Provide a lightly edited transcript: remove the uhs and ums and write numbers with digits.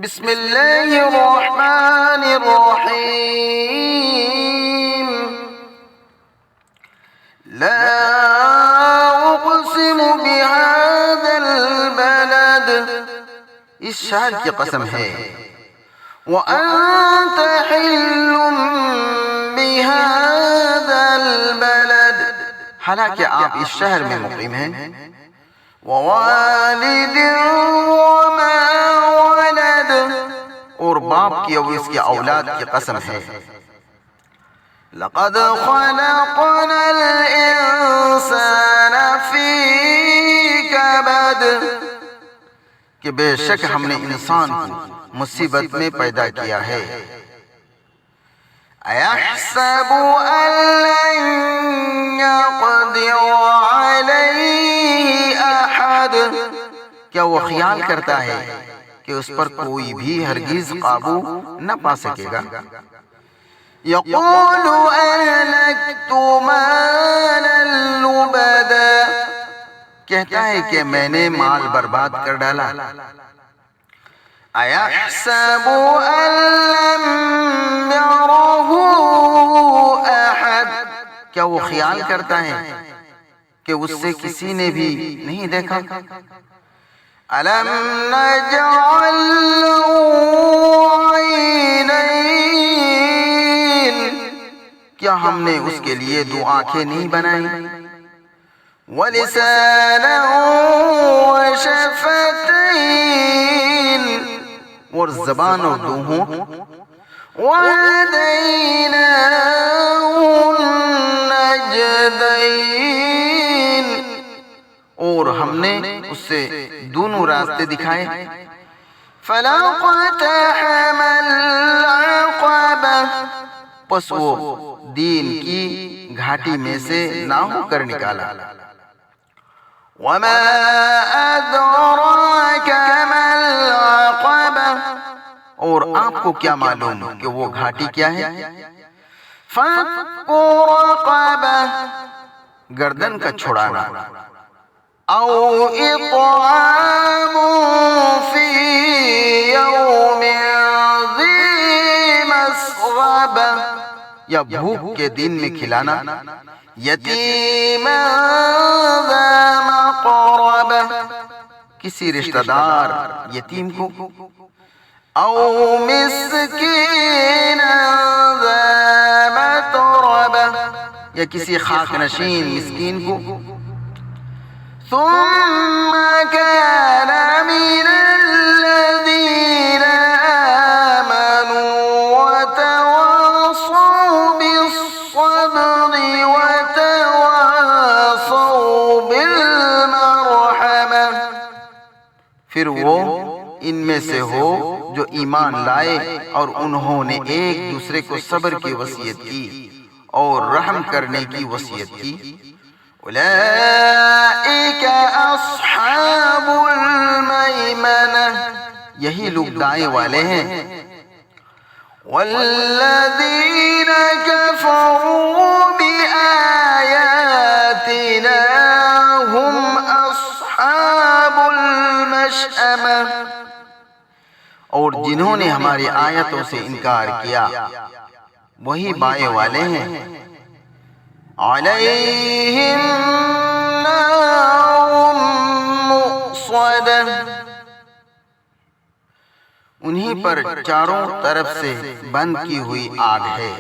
بسم اللہ الرحمن الرحیم لا اقسم بهذا البلد، اس شہر کی قسم ہے، وانت حل بهذا البلد، حالانکہ آپ اس شہر میں مقیم ہیں، ووالد وما ولد، اور باپ کی اور اس کی اولاد کی قسم ہے، لقد خلقنا الانسان فی کبد، کہ بے شک ہم نے انسان کو مصیبت میں پیدا کیا ہے، ایحسب ان لن یقدر علیہ احد، کیا وہ خیال کرتا ہے کہ اس پر کوئی بھی ہرگز قابو نہ پا سکے گا، یقول اہلکت مالا لبدا، کہتا ہے کہ میں نے مال برباد کر ڈالا، ایحسب ان لم یرہ احد، کیا وہ خیال کرتا ہے کہ اس سے کسی نے بھی نہیں دیکھا، الم نجعل له عینین، کیا ہم نے اس کے لیے دو آنکھیں نہیں بنائی، ولسانا وشفتین، اور زبان اور دو ہونٹ، وہدیناہ النجدین، اور ہم نے اس سے دونوں راستے دکھائے، فلا اقتحم العقبہ، پس وہ دین کی گھاٹی میں سے نہ ہو کر نکالا، وما ادراک ما العقبہ، اور آپ کو کیا معلوم کہ وہ گھاٹی کیا ہے، فک رقبہ، گردن کا چھڑانا، او اطعام فی یوم ذی مسغبہ، یا بھوک کے دن میں کھلانا، یتیما ذا مقربہ، کسی رشتہ دار یتیم کو، او مسکینا ذا متربہ، یا کسی خاک نشین مسکین کو، ثم كان من الذين آمنوا وتواصوا بالصبر وتواصوا بالمرحمة، پھر وہ ان میں سے ہو جو ایمان لائے اور انہوں نے ایک دوسرے کو صبر کی وصیت کی اور رحم کرنے کی وصیت کی، اولئک اصحاب المیمنہ، یہی لوگ دائیں والے ہیں، والذین کفروا بآیاتنا هم اصحاب المشأمہ، اور جنہوں نے ہماری آیتوں سے انکار کیا وہی بائیں والے ہیں، علیہم نار مؤصدہ، انہی پر چاروں طرف سے بند کی ہوئی آگ ہے،